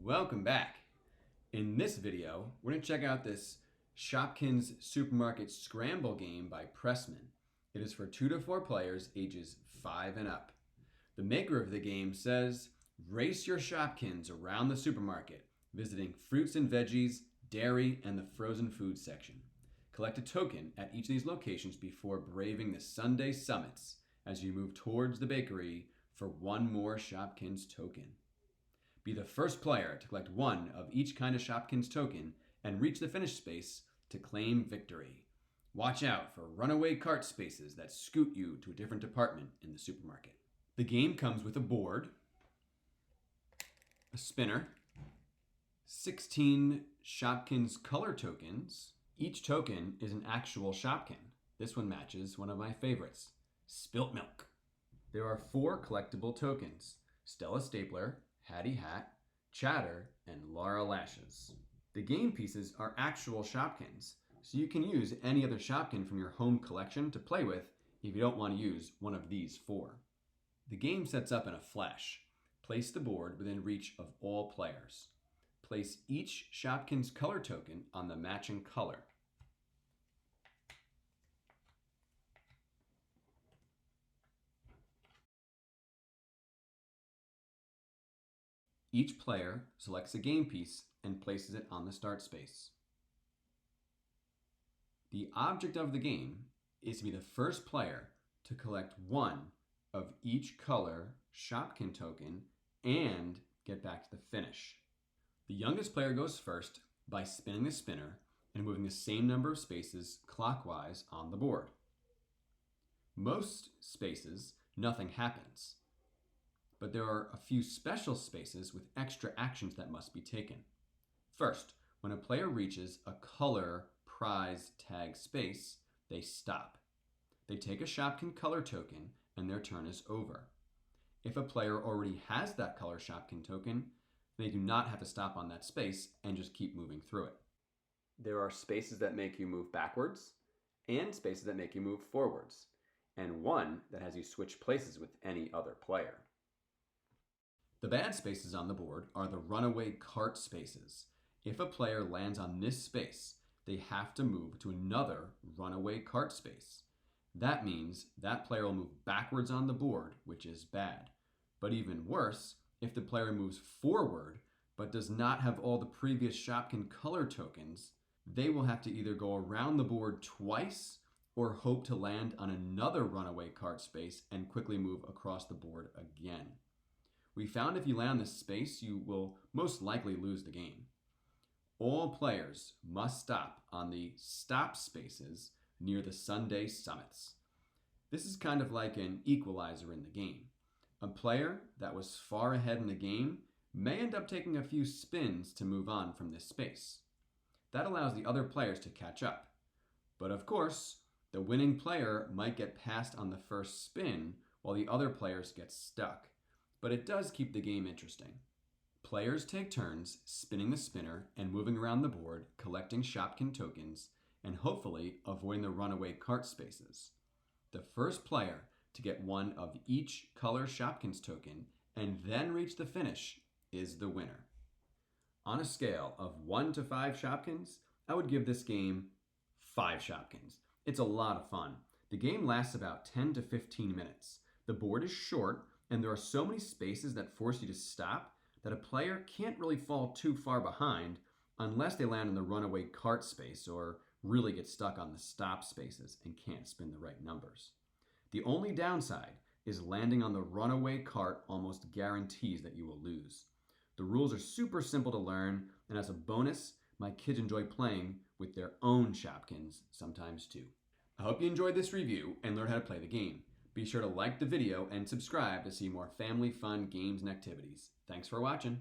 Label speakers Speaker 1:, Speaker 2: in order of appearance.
Speaker 1: Welcome back. In this video, we're going to check out this Shopkins Supermarket Scramble Game by Pressman. It is for 2 to 4 players ages 5 and up. The maker of the game says, race your Shopkins around the supermarket, visiting fruits and veggies, dairy, and the frozen food section. Collect a token at each of these locations before braving the Sunday summits as you move towards the bakery for one more Shopkins token. Be the first player to collect one of each kind of Shopkins token and reach the finish space to claim victory. Watch out for runaway cart spaces that scoot you to a different department in the supermarket. The game comes with a board, a spinner, 16 Shopkins color tokens. Each token is an actual Shopkin. This one matches one of my favorites, Spilt Milk. There are 4 collectible tokens, Stella Stapler, Hattie Hat, Chatter, and Laura Lashes. The game pieces are actual Shopkins, so you can use any other Shopkin from your home collection to play with if you don't want to use one of these 4. The game sets up in a flash. Place the board within reach of all players. Place each Shopkins color token on the matching color. Each player selects a game piece and places it on the start space. The object of the game is to be the first player to collect one of each color Shopkin token and get back to the finish. The youngest player goes first by spinning the spinner and moving the same number of spaces clockwise on the board. Most spaces, nothing happens. But there are a few special spaces with extra actions that must be taken. First, when a player reaches a color prize tag space, they stop. They take a Shopkin color token and their turn is over. If a player already has that color Shopkin token, they do not have to stop on that space and just keep moving through it. There are spaces that make you move backwards and spaces that make you move forwards, and one that has you switch places with any other player. The bad spaces on the board are the runaway cart spaces. If a player lands on this space, they have to move to another runaway cart space. That means that player will move backwards on the board, which is bad. But even worse, if the player moves forward but does not have all the previous Shopkin color tokens, they will have to either go around the board twice or hope to land on another runaway cart space and quickly move across the board again. We found if you land on this space, you will most likely lose the game. All players must stop on the stop spaces near the Sunday summits. This is kind of like an equalizer in the game. A player that was far ahead in the game may end up taking a few spins to move on from this space. That allows the other players to catch up. But of course, the winning player might get passed on the first spin while the other players get stuck. But it does keep the game interesting. Players take turns spinning the spinner and moving around the board, collecting Shopkin tokens, and hopefully avoiding the runaway cart spaces. The first player to get one of each color Shopkins token and then reach the finish is the winner. On a scale of 1 to 5 Shopkins, I would give this game 5 Shopkins. It's a lot of fun. The game lasts about 10 to 15 minutes. The board is short, and there are so many spaces that force you to stop that a player can't really fall too far behind unless they land in the runaway cart space or really get stuck on the stop spaces and can't spin the right numbers. The only downside is landing on the runaway cart almost guarantees that you will lose. The rules are super simple to learn, and as a bonus, my kids enjoy playing with their own Shopkins sometimes too. I hope you enjoyed this review and learned how to play the game. Be sure to like the video and subscribe to see more family fun games and activities. Thanks for watching.